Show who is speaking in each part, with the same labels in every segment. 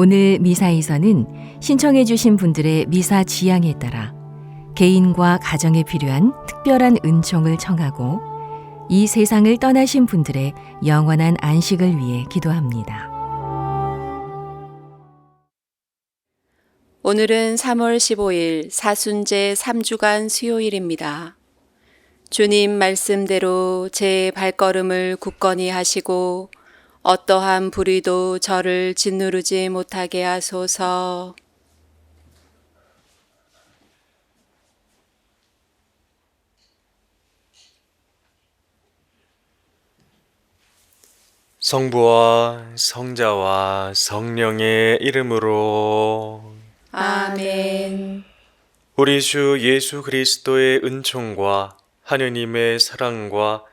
Speaker 1: 오늘 미사에서는 신청해 주신 분들의 미사 지향에 따라 개인과 가정에 필요한 특별한 은총을 청하고 이 세상을 떠나신 분들의 영원한 안식을 위해 기도합니다.
Speaker 2: 오늘은 3월 15일 사순제 3주간 수요일입니다. 주님 말씀대로 제 발걸음을 굳건히 하시고 어떠한 불의도 저를 짓누르지 못하게 하소서.
Speaker 3: 성부와 성자와 성령의 이름으로
Speaker 2: 아멘.
Speaker 3: 우리 주 예수 그리스도의 은총과 하느님의 사랑과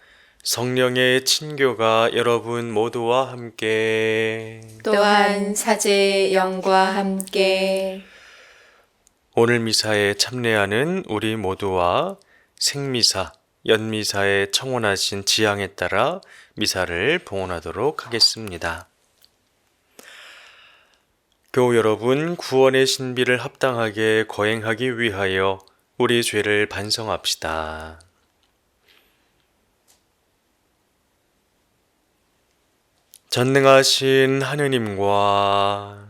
Speaker 3: 성령의 친교가 여러분 모두와 함께
Speaker 2: 또한 사제의 영과 함께
Speaker 3: 오늘 미사에 참례하는 우리 모두와 생미사, 연미사에 청혼하신 지향에 따라 미사를 봉헌하도록 하겠습니다. 교우 여러분, 구원의 신비를 합당하게 거행하기 위하여 우리 죄를 반성합시다. 전능하신 하느님과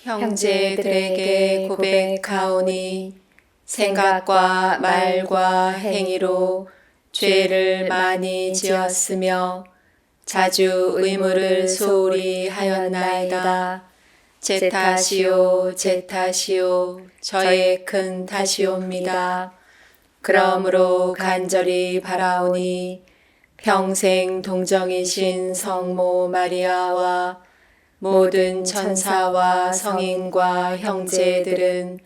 Speaker 2: 형제들에게 고백하오니 생각과 말과 행위로 죄를 많이 지었으며 자주 의무를 소홀히 하였나이다. 제 탓이요, 제 탓이요, 저의 큰 탓이옵니다. 그러므로 간절히 바라오니 평생 동정이신 성모 마리아와 모든 천사와 성인과 형제들은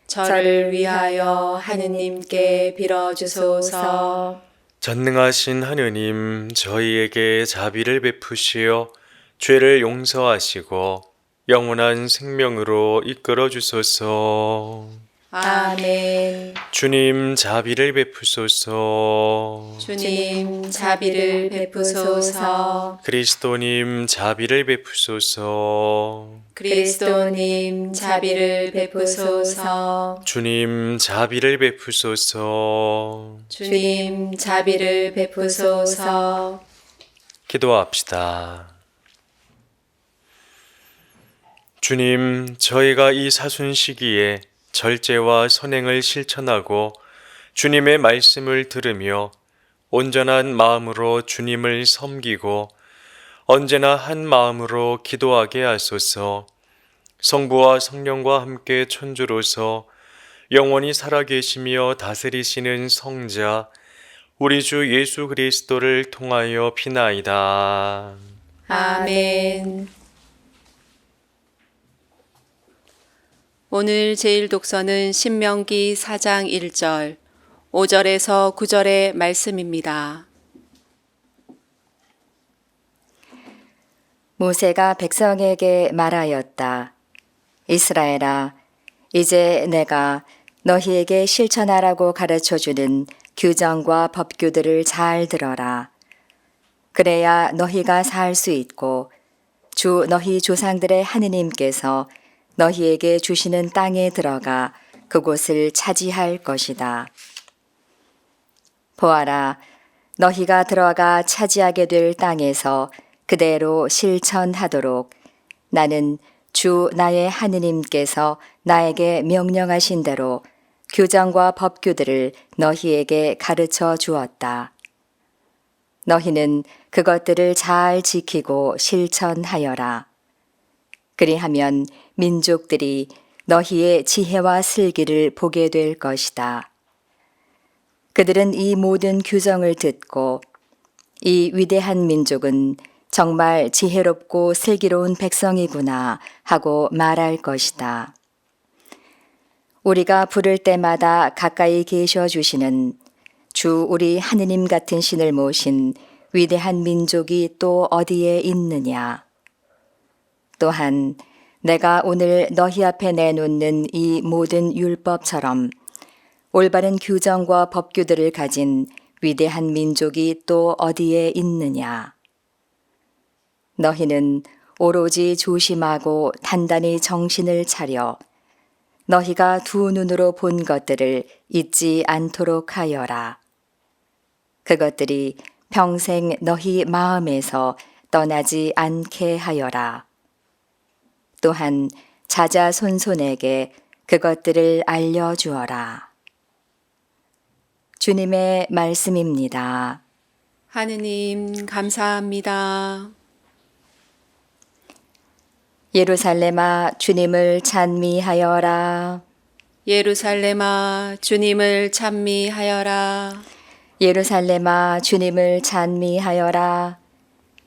Speaker 2: 저를 위하여 하느님께 빌어주소서.
Speaker 3: 전능하신 하느님, 저희에게 자비를 베푸시어 죄를 용서하시고 영원한 생명으로 이끌어 주소서.
Speaker 2: 아멘.
Speaker 3: 주님, 자비를 베푸소서.
Speaker 2: 주님, 자비를 베푸소서.
Speaker 3: 그리스도님, 자비를 베푸소서.
Speaker 2: 그리스도님, 자비를 베푸소서.
Speaker 3: 주님, 자비를 베푸소서.
Speaker 2: 주님, 자비를 베푸소서.
Speaker 3: 기도합시다. 주님, 저희가 이 사순 시기에 절제와 선행을 실천하고 주님의 말씀을 들으며 온전한 마음으로 주님을 섬기고 언제나 한 마음으로 기도하게 하소서. 성부와 성령과 함께 천주로서 영원히 살아계시며 다스리시는 성자 우리 주 예수 그리스도를 통하여 비나이다.
Speaker 2: 아멘. 오늘 제일 독서는 신명기 4장 1절, 5절에서 9절의 말씀입니다.
Speaker 4: 모세가 백성에게 말하였다. 이스라엘아, 이제 내가 너희에게 실천하라고 가르쳐주는 규정과 법규들을 잘 들어라. 그래야 너희가 살 수 있고 주 너희 조상들의 하느님께서 너희에게 주시는 땅에 들어가 그곳을 차지할 것이다. 보아라, 너희가 들어가 차지하게 될 땅에서 그대로 실천하도록 나는 주 나의 하느님께서 나에게 명령하신 대로 규정과 법규들을 너희에게 가르쳐 주었다. 너희는 그것들을 잘 지키고 실천하여라. 그리하면 민족들이 너희의 지혜와 슬기를 보게 될 것이다. 그들은 이 모든 규정을 듣고 이 위대한 민족은 정말 지혜롭고 슬기로운 백성이구나 하고 말할 것이다. 우리가 부를 때마다 가까이 계셔 주시는 주 우리 하느님 같은 신을 모신 위대한 민족이 또 어디에 있느냐. 또한 내가 오늘 너희 앞에 내놓는 이 모든 율법처럼 올바른 규정과 법규들을 가진 위대한 민족이 또 어디에 있느냐. 너희는 오로지 조심하고 단단히 정신을 차려 너희가 두 눈으로 본 것들을 잊지 않도록 하여라. 그것들이 평생 너희 마음에서 떠나지 않게 하여라. 또한 자자손손에게 그것들을 알려주어라. 주님의 말씀입니다.
Speaker 2: 하느님 감사합니다.
Speaker 4: 예루살렘아 주님을 찬미하여라.
Speaker 2: 예루살렘아 주님을 찬미하여라.
Speaker 4: 예루살렘아 주님을 찬미하여라.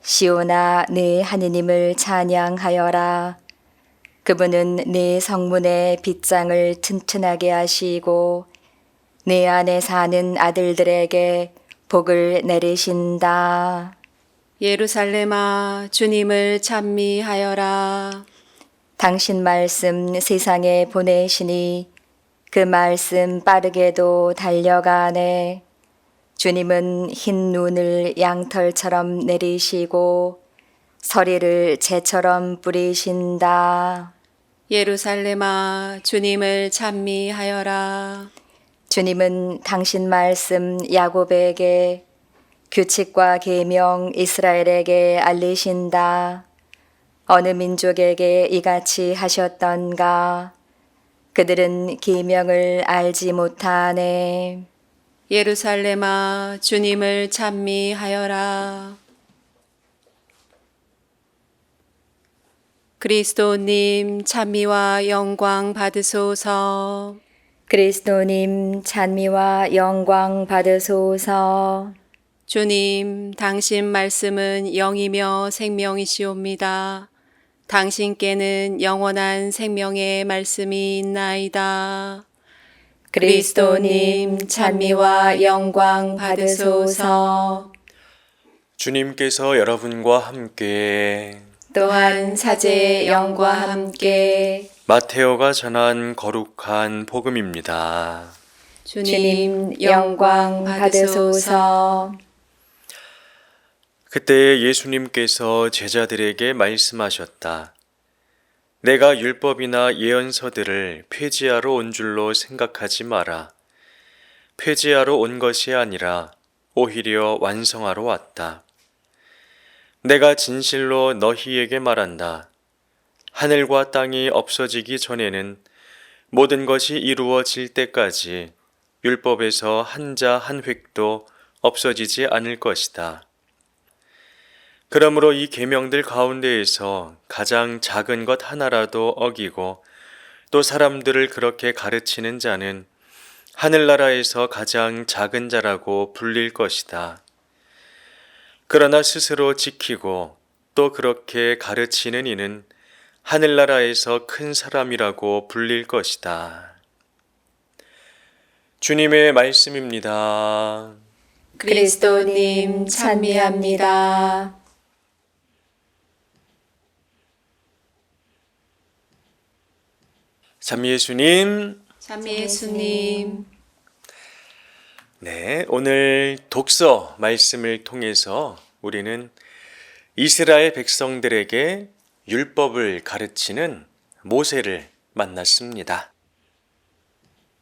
Speaker 4: 시온아 네 하느님을 찬양하여라. 그분은 네 성문의 빗장을 튼튼하게 하시고 내 안에 사는 아들들에게 복을 내리신다.
Speaker 2: 예루살렘아 주님을 찬미하여라.
Speaker 4: 당신 말씀 세상에 보내시니 그 말씀 빠르게도 달려가네. 주님은 흰 눈을 양털처럼 내리시고 서리를 재처럼 뿌리신다.
Speaker 2: 예루살렘아 주님을 찬미하여라.
Speaker 4: 주님은 당신 말씀 야곱에게 규칙과 계명 이스라엘에게 알리신다. 어느 민족에게 이같이 하셨던가? 그들은 계명을 알지 못하네.
Speaker 2: 예루살렘아 주님을 찬미하여라. 그리스도님 찬미와 영광 받으소서.
Speaker 4: 그리스도님 찬미와 영광 받으소서.
Speaker 2: 주님, 당신 말씀은 영이며 생명이시옵니다. 당신께는 영원한 생명의 말씀이 있나이다. 그리스도님 찬미와 영광 받으소서.
Speaker 3: 주님께서 여러분과 함께
Speaker 2: 또한 사제의 영과 함께
Speaker 3: 마테오가 전한 거룩한 복음입니다.
Speaker 2: 주님 영광 받으소서.
Speaker 3: 그때 예수님께서 제자들에게 말씀하셨다. 내가 율법이나 예언서들을 폐지하러 온 줄로 생각하지 마라. 폐지하러 온 것이 아니라 오히려 완성하러 왔다. 내가 진실로 너희에게 말한다. 하늘과 땅이 없어지기 전에는 모든 것이 이루어질 때까지 율법에서 한자 한 획도 없어지지 않을 것이다. 그러므로 이 계명들 가운데에서 가장 작은 것 하나라도 어기고 또 사람들을 그렇게 가르치는 자는 하늘나라에서 가장 작은 자라고 불릴 것이다. 그러나 스스로 지키고 또 그렇게 가르치는 이는 하늘나라에서 큰 사람이라고 불릴 것이다. 주님의 말씀입니다.
Speaker 2: 그리스도님 찬미합니다.
Speaker 3: 참 예수님.
Speaker 2: 찬미 예수님.
Speaker 3: 네, 오늘 독서 말씀을 통해서 우리는 이스라엘 백성들에게 율법을 가르치는 모세를 만났습니다.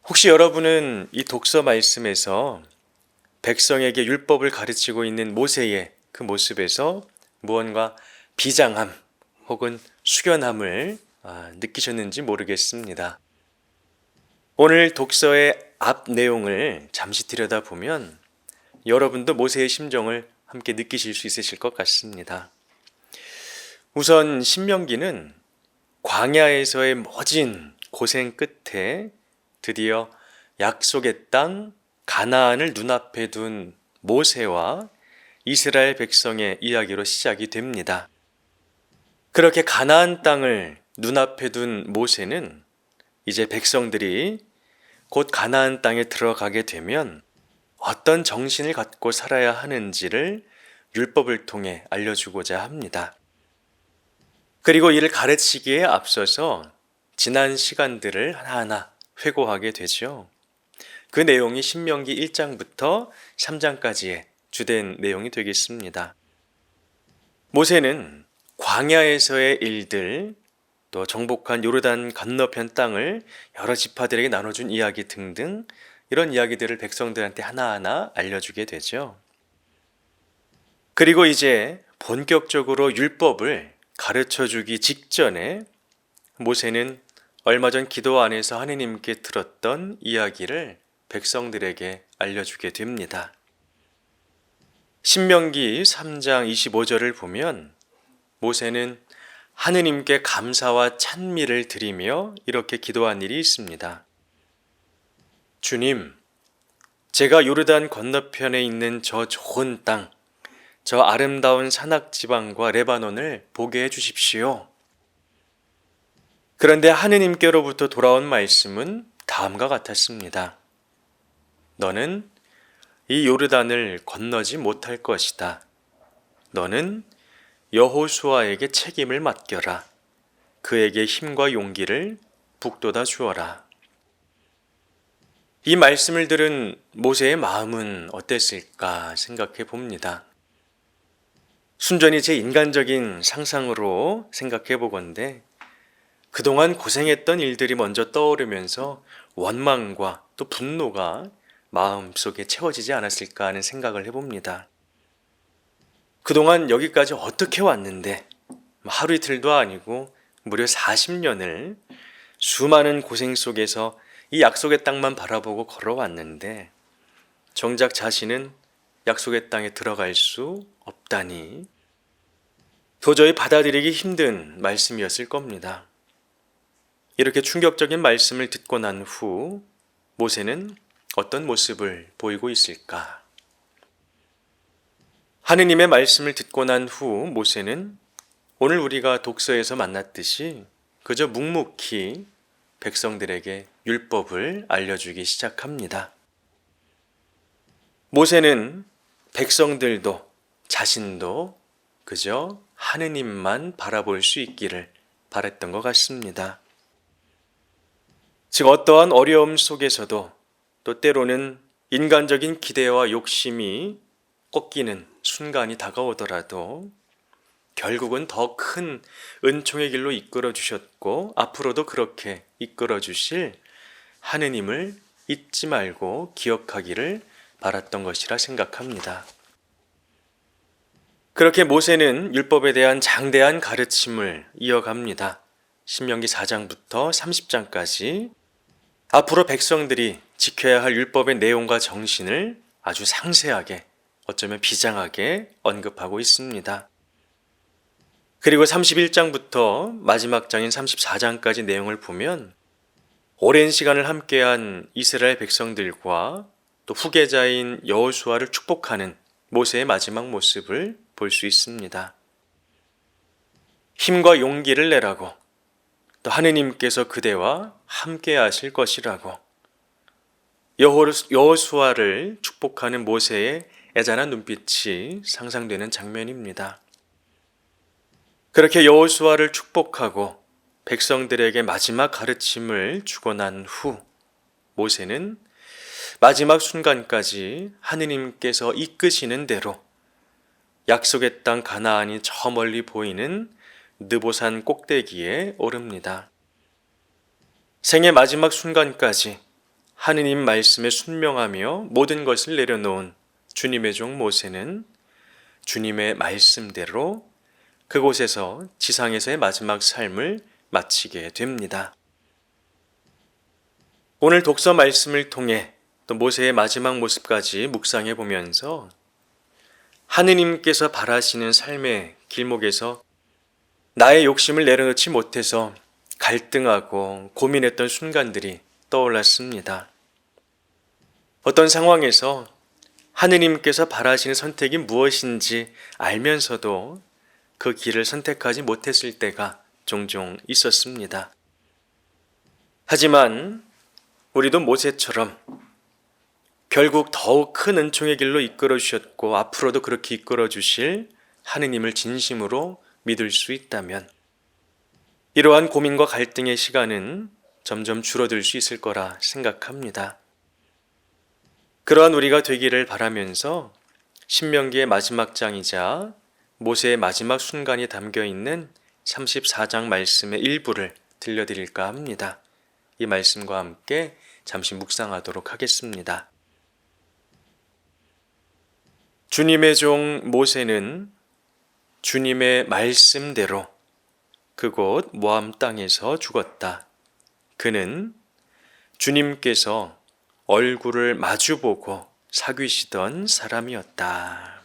Speaker 3: 혹시 여러분은 이 독서 말씀에서 백성에게 율법을 가르치고 있는 모세의 그 모습에서 무언가 비장함 혹은 숙연함을 느끼셨는지 모르겠습니다. 오늘 독서의 앞 내용을 잠시 들여다보면 여러분도 모세의 심정을 함께 느끼실 수 있으실 것 같습니다. 우선 신명기는 광야에서의 모진 고생 끝에 드디어 약속의 땅 가나안을 눈앞에 둔 모세와 이스라엘 백성의 이야기로 시작이 됩니다. 그렇게 가나안 땅을 눈앞에 둔 모세는 이제 백성들이 곧 가나안 땅에 들어가게 되면 어떤 정신을 갖고 살아야 하는지를 율법을 통해 알려주고자 합니다. 그리고 이를 가르치기에 앞서서 지난 시간들을 하나하나 회고하게 되죠. 그 내용이 신명기 1장부터 3장까지의 주된 내용이 되겠습니다. 모세는 광야에서의 일들, 또 정복한 요르단 건너편 땅을 여러 지파들에게 나눠준 이야기 등등 이런 이야기들을 백성들한테 하나하나 알려주게 되죠. 그리고 이제 본격적으로 율법을 가르쳐주기 직전에 모세는 얼마 전 기도 안에서 하느님께 들었던 이야기를 백성들에게 알려주게 됩니다. 신명기 3장 25절을 보면 모세는 하느님께 감사와 찬미를 드리며 이렇게 기도한 일이 있습니다. 주님, 제가 요르단 건너편에 있는 저 좋은 땅, 저 아름다운 산악지방과 레바논을 보게 해주십시오. 그런데 하느님께로부터 돌아온 말씀은 다음과 같았습니다. 너는 이 요르단을 건너지 못할 것이다. 너는 여호수아에게 책임을 맡겨라. 그에게 힘과 용기를 북돋아 주어라. 이 말씀을 들은 모세의 마음은 어땠을까 생각해 봅니다. 순전히 제 인간적인 상상으로 생각해 보건대 그동안 고생했던 일들이 먼저 떠오르면서 원망과 또 분노가 마음속에 채워지지 않았을까 하는 생각을 해봅니다. 그동안 여기까지 어떻게 왔는데 하루 이틀도 아니고 무려 40년을 수많은 고생 속에서 이 약속의 땅만 바라보고 걸어왔는데 정작 자신은 약속의 땅에 들어갈 수 없다니 도저히 받아들이기 힘든 말씀이었을 겁니다. 이렇게 충격적인 말씀을 듣고 난 후 모세는 어떤 모습을 보이고 있을까? 하느님의 말씀을 듣고 난 후 모세는 오늘 우리가 독서에서 만났듯이 그저 묵묵히 백성들에게 율법을 알려주기 시작합니다. 모세는 백성들도 자신도 그저 하느님만 바라볼 수 있기를 바랬던 것 같습니다. 즉 어떠한 어려움 속에서도 또 때로는 인간적인 기대와 욕심이 꺾이는 순간이 다가오더라도 결국은 더 큰 은총의 길로 이끌어 주셨고 앞으로도 그렇게 이끌어 주실 하느님을 잊지 말고 기억하기를 바랐던 것이라 생각합니다. 그렇게 모세는 율법에 대한 장대한 가르침을 이어갑니다. 신명기 4장부터 30장까지 앞으로 백성들이 지켜야 할 율법의 내용과 정신을 아주 상세하게 어쩌면 비장하게 언급하고 있습니다. 그리고 31장부터 마지막 장인 34장까지 내용을 보면 오랜 시간을 함께한 이스라엘 백성들과 또 후계자인 여호수아를 축복하는 모세의 마지막 모습을 볼 수 있습니다. 힘과 용기를 내라고 또 하느님께서 그대와 함께 하실 것이라고 여호수아를 축복하는 모세의 애잔한 눈빛이 상상되는 장면입니다. 그렇게 여호수아를 축복하고 백성들에게 마지막 가르침을 주고 난 후 모세는 마지막 순간까지 하느님께서 이끄시는 대로 약속의 땅 가나안이 저 멀리 보이는 느보산 꼭대기에 오릅니다. 생의 마지막 순간까지 하느님 말씀에 순명하며 모든 것을 내려놓은 주님의 종 모세는 주님의 말씀대로 그곳에서 지상에서의 마지막 삶을 마치게 됩니다. 오늘 독서 말씀을 통해 또 모세의 마지막 모습까지 묵상해 보면서 하느님께서 바라시는 삶의 길목에서 나의 욕심을 내려놓지 못해서 갈등하고 고민했던 순간들이 떠올랐습니다. 어떤 상황에서 하느님께서 바라시는 선택이 무엇인지 알면서도 그 길을 선택하지 못했을 때가 종종 있었습니다. 하지만 우리도 모세처럼 결국 더욱 큰 은총의 길로 이끌어 주셨고 앞으로도 그렇게 이끌어 주실 하느님을 진심으로 믿을 수 있다면 이러한 고민과 갈등의 시간은 점점 줄어들 수 있을 거라 생각합니다. 그러한 우리가 되기를 바라면서 신명기의 마지막 장이자 모세의 마지막 순간이 담겨 있는 34장 말씀의 일부를 들려드릴까 합니다. 이 말씀과 함께 잠시 묵상하도록 하겠습니다. 주님의 종 모세는 주님의 말씀대로 그곳 모함 땅에서 죽었다. 그는 주님께서 얼굴을 마주보고 사귀시던 사람이었다.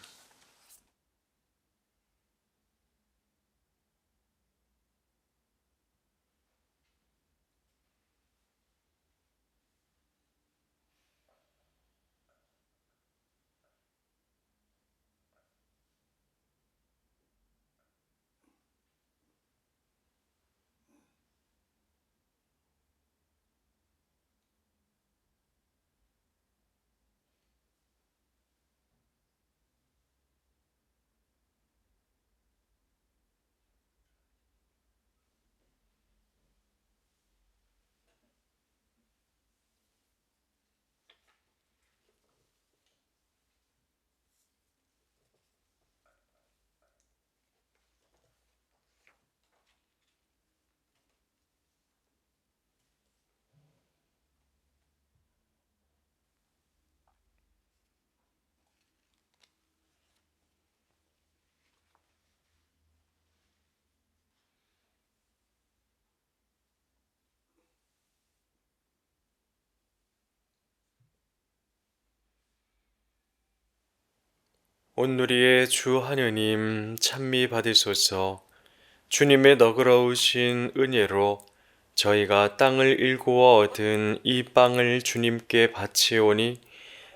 Speaker 3: 온누리의 주 하느님 찬미 받으소서. 주님의 너그러우신 은혜로 저희가 땅을 일구어 얻은 이 빵을 주님께 바치오니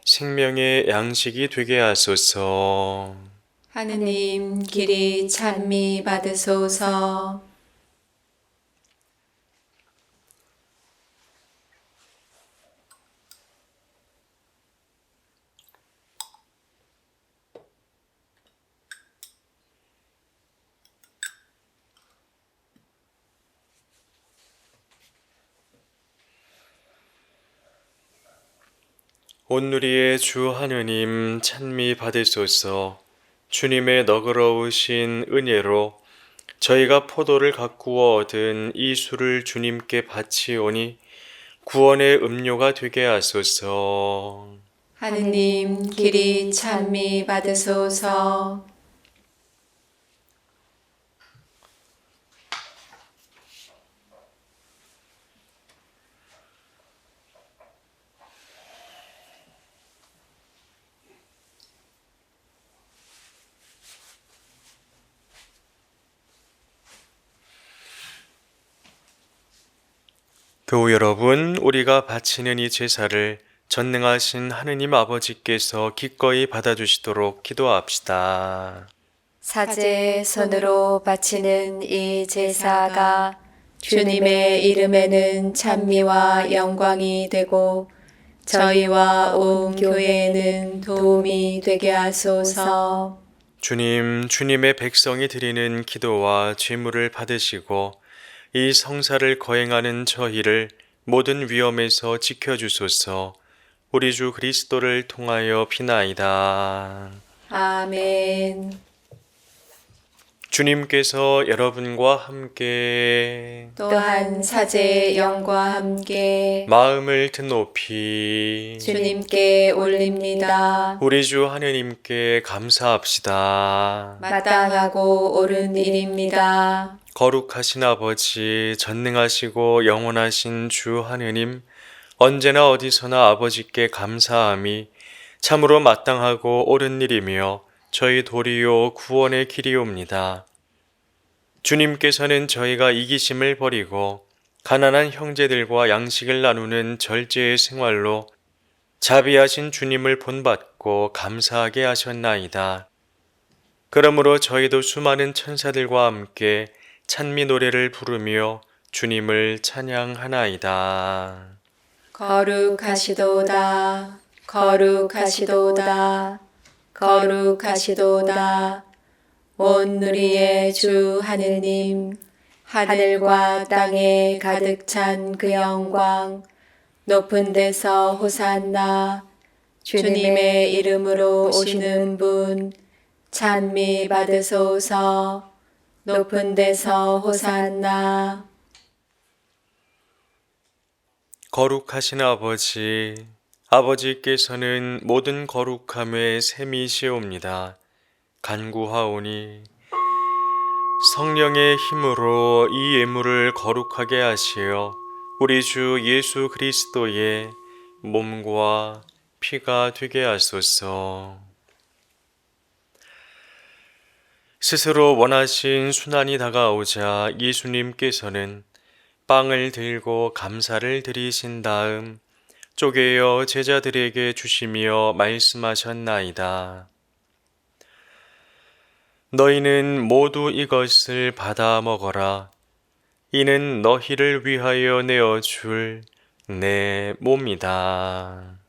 Speaker 3: 생명의 양식이 되게 하소서.
Speaker 2: 하느님 길이 찬미 받으소서.
Speaker 3: 온누리의 주 하느님 찬미 받으소서. 주님의 너그러우신 은혜로 저희가 포도를 가꾸어 얻은 이 술을 주님께 바치오니 구원의 음료가 되게 하소서.
Speaker 2: 하느님 길이 찬미 받으소서.
Speaker 3: 교우 여러분, 우리가 바치는 이 제사를 전능하신 하느님 아버지께서 기꺼이 받아주시도록 기도합시다.
Speaker 4: 사제 손으로 바치는 이 제사가
Speaker 2: 주님의 이름에는 찬미와 영광이 되고 저희와 온 교회에는 도움이 되게 하소서.
Speaker 3: 주님의 백성이 드리는 기도와 제물을 받으시고 이 성사를 거행하는 저희를 모든 위험에서 지켜주소서. 우리 주 그리스도를 통하여 비나이다.
Speaker 2: 아멘.
Speaker 3: 주님께서 여러분과 함께
Speaker 2: 또한 사제의 영과 함께
Speaker 3: 마음을 드높이
Speaker 2: 주님께 올립니다.
Speaker 3: 우리 주 하느님께 감사합시다.
Speaker 2: 마땅하고 옳은 일입니다.
Speaker 3: 거룩하신 아버지, 전능하시고 영원하신 주 하느님, 언제나 어디서나 아버지께 감사함이 참으로 마땅하고 옳은 일이며 저희 도리요 구원의 길이옵니다. 주님께서는 저희가 이기심을 버리고 가난한 형제들과 양식을 나누는 절제의 생활로 자비하신 주님을 본받고 감사하게 하셨나이다. 그러므로 저희도 수많은 천사들과 함께 찬미 노래를 부르며 주님을 찬양하나이다.
Speaker 2: 거룩하시도다. 거룩하시도다. 거룩하시도다. 온누리의 주 하느님, 하늘과 땅에 가득 찬 그 영광, 높은 데서 호산나, 주님의 이름으로 오시는 분, 찬미 받으소서. 높은 데서 호산나.
Speaker 3: 거룩하신 아버지, 아버지께서는 모든 거룩함의 셈이시옵니다. 간구하오니 성령의 힘으로 이 예물을 거룩하게 하시어 우리 주 예수 그리스도의 몸과 피가 되게 하소서. 스스로 원하신 순환이 다가오자 예수님께서는 빵을 들고 감사를 드리신 다음 쪼개어 제자들에게 주시며 말씀하셨나이다. 너희는 모두 이것을 받아 먹어라. 이는 너희를 위하여 내어줄 내 몸이다.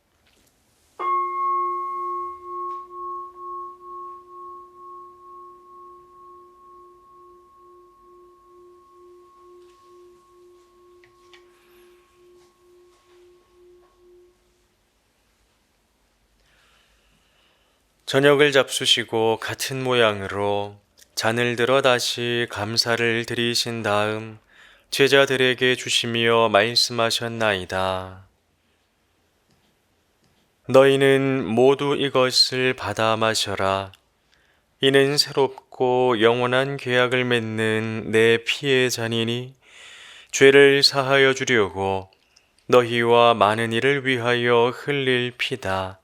Speaker 3: 저녁을 잡수시고 같은 모양으로 잔을 들어 다시 감사를 드리신 다음 제자들에게 주시며 말씀하셨나이다. 너희는 모두 이것을 받아 마셔라. 이는 새롭고 영원한 계약을 맺는 내 피의 잔이니 죄를 사하여 주려고 너희와 많은 이를 위하여 흘릴 피다.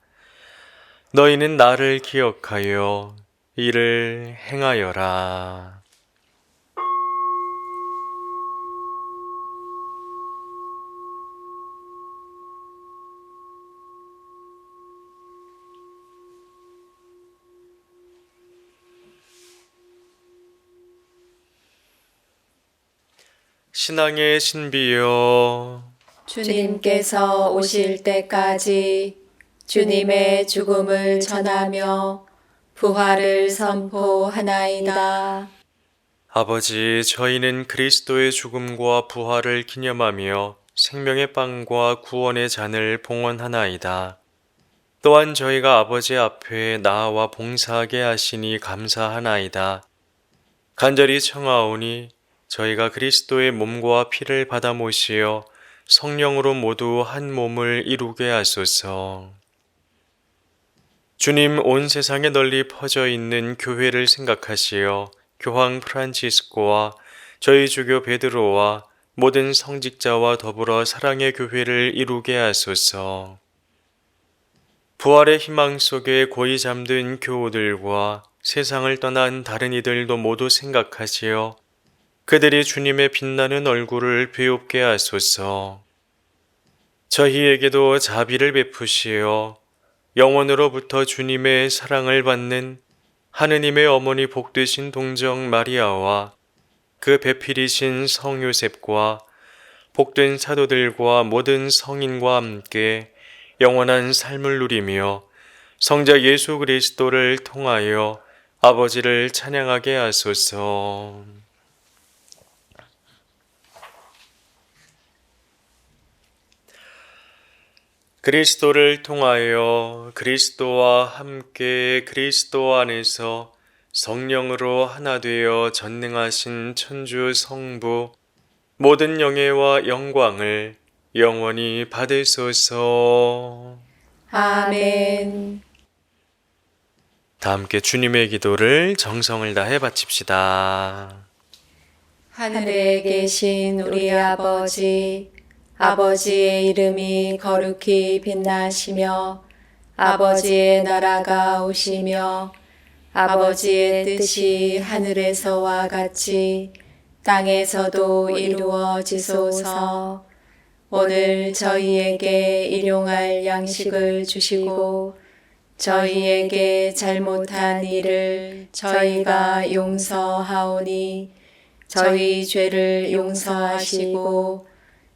Speaker 3: 너희는 나를 기억하여 이를 행하여라. 신앙의 신비여,
Speaker 2: 주님께서 오실 때까지 주님의 죽음을 전하며 부활을 선포하나이다.
Speaker 3: 아버지, 저희는 그리스도의 죽음과 부활을 기념하며 생명의 빵과 구원의 잔을 봉헌하나이다. 또한 저희가 아버지 앞에 나아와 봉사하게 하시니 감사하나이다. 간절히 청하오니 저희가 그리스도의 몸과 피를 받아 모시어 성령으로 모두 한 몸을 이루게 하소서. 주님, 온 세상에 널리 퍼져 있는 교회를 생각하시어 교황 프란치스코와 저희 주교 베드로와 모든 성직자와 더불어 사랑의 교회를 이루게 하소서. 부활의 희망 속에 고이 잠든 교우들과 세상을 떠난 다른 이들도 모두 생각하시어 그들이 주님의 빛나는 얼굴을 배웁게 하소서. 저희에게도 자비를 베푸시어 영원으로부터 주님의 사랑을 받는 하느님의 어머니 복되신 동정 마리아와 그 배필이신 성 요셉과 복된 사도들과 모든 성인과 함께 영원한 삶을 누리며 성자 예수 그리스도를 통하여 아버지를 찬양하게 하소서. 그리스도를 통하여 그리스도와 함께 그리스도 안에서 성령으로 하나 되어 전능하신 천주 성부 모든 영예와 영광을 영원히 받으소서.
Speaker 2: 아멘.
Speaker 3: 다 함께 주님의 기도를 정성을 다해 바칩시다.
Speaker 2: 하늘에 계신 우리 아버지, 아버지의 이름이 거룩히 빛나시며 아버지의 나라가 오시며 아버지의 뜻이 하늘에서와 같이 땅에서도 이루어지소서. 오늘 저희에게 일용할 양식을 주시고 저희에게 잘못한 일을 저희가 용서하오니 저희 죄를 용서하시고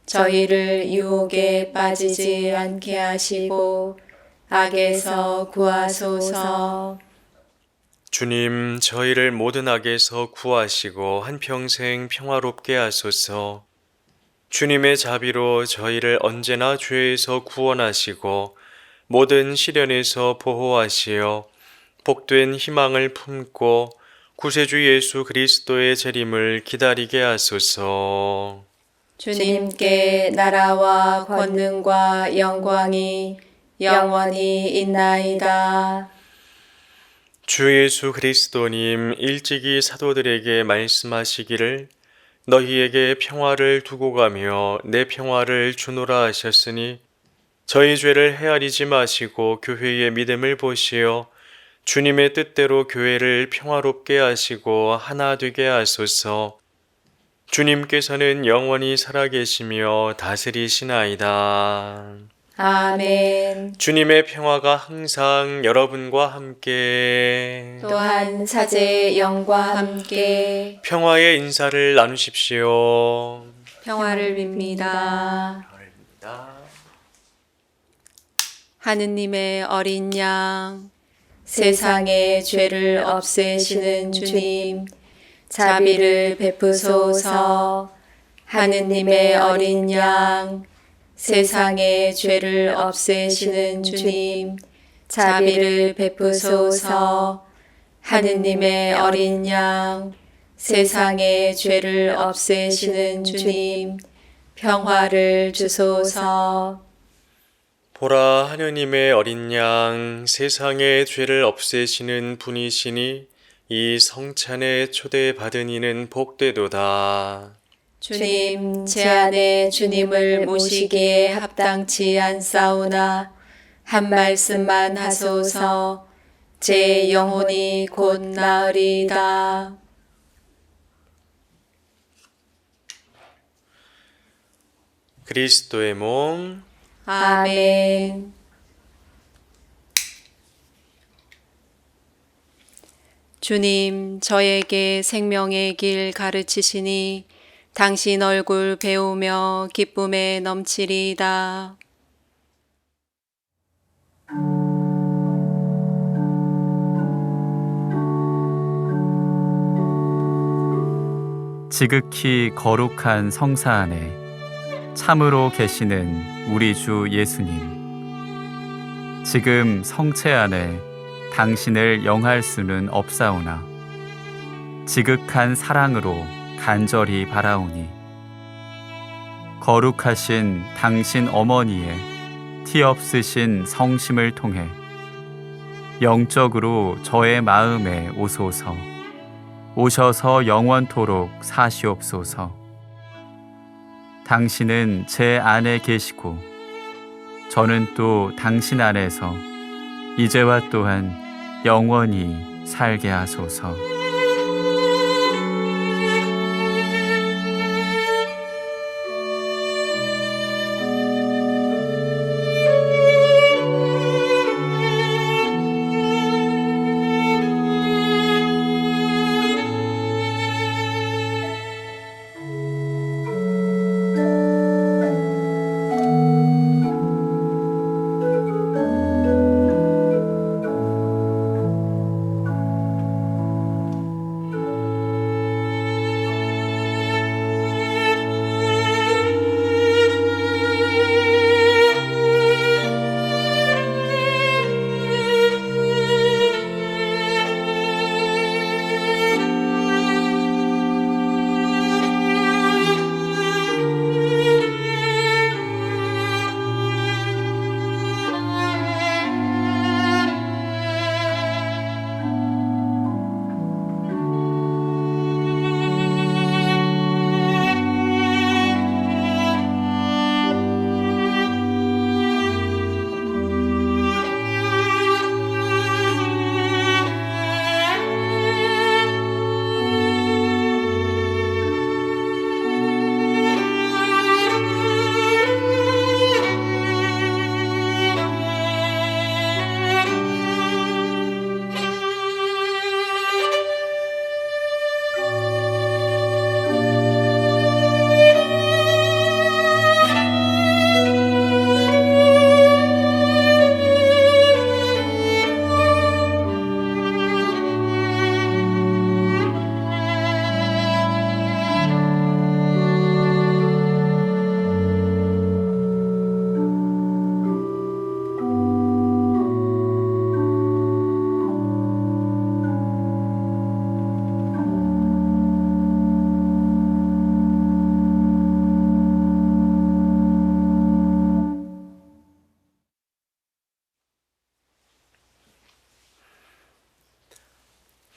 Speaker 2: 저희를 유혹에 빠지지 않게 하시고 악에서 구하소서.
Speaker 3: 주님, 저희를 모든 악에서 구하시고 한평생 평화롭게 하소서. 주님의 자비로 저희를 언제나 죄에서 구원하시고 모든 시련에서 보호하시어 복된 희망을 품고 구세주 예수 그리스도의 재림을 기다리게 하소서.
Speaker 2: 주님께 나라와 권능과 영광이 영원히 있나이다.
Speaker 3: 주 예수 그리스도님 일찍이 사도들에게 말씀하시기를 너희에게 평화를 두고 가며 내 평화를 주노라 하셨으니 저희 죄를 헤아리지 마시고 교회의 믿음을 보시어 주님의 뜻대로 교회를 평화롭게 하시고 하나 되게 하소서. 주님께서는 영원히 살아계시며 다스리시나이다.
Speaker 2: 아멘.
Speaker 3: 주님의 평화가 항상 여러분과 함께
Speaker 2: 또한 사제의 영과 함께
Speaker 3: 평화의 인사를 나누십시오.
Speaker 2: 평화를 빕니다. 하느님의 어린 양, 세상의 죄를 없애시는 주님, 자비를 베푸소서. 하느님의 어린 양, 세상의 죄를 없애시는 주님, 자비를 베푸소서. 하느님의 어린 양, 세상의 죄를 없애시는 주님, 평화를 주소서.
Speaker 3: 보라, 하느님의 어린 양, 세상의 죄를 없애시는 분이시니 이 성찬에 초대받은 이는 복되도다.
Speaker 2: 주님, 제 안에 주님을 모시기에 합당치 않사오나 한 말씀만 하소서. 제 영혼이 곧 나으리이다.
Speaker 3: 그리스도의 몸,
Speaker 2: 아멘. 주님, 저에게 생명의 길 가르치시니 당신 얼굴 배우며 기쁨에 넘치리이다.
Speaker 5: 지극히 거룩한 성사 안에 참으로 계시는 우리 주 예수님, 지금 성체 안에 당신을 영할 수는 없사오나 지극한 사랑으로 간절히 바라오니 거룩하신 당신 어머니의 티 없으신 성심을 통해 영적으로 저의 마음에 오소서. 오셔서 영원토록 사시옵소서. 당신은 제 안에 계시고 저는 또 당신 안에서 이제와 또한 영원히 살게 하소서.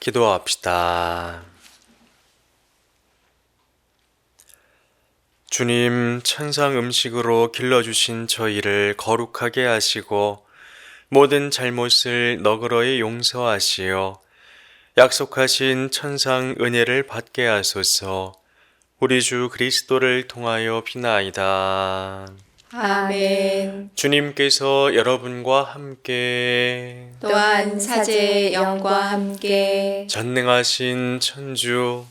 Speaker 3: 기도합시다. 주님, 천상 음식으로 길러주신 저희를 거룩하게 하시고 모든 잘못을 너그러이 용서하시어 약속하신 천상 은혜를 받게 하소서. 우리 주 그리스도를 통하여 비나이다.
Speaker 2: 아멘.
Speaker 3: 주님께서 여러분과 함께
Speaker 2: 또한 사제의 영과 함께
Speaker 3: 전능하신 천주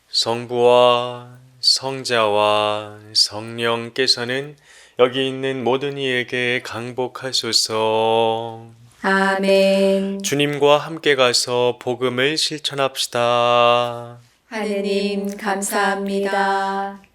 Speaker 3: 성부와 성자와 성령께서는 여기 있는 모든 이에게 강복하소서.
Speaker 2: 아멘.
Speaker 3: 주님과 함께 가서 복음을 실천합시다.
Speaker 2: 하느님 감사합니다.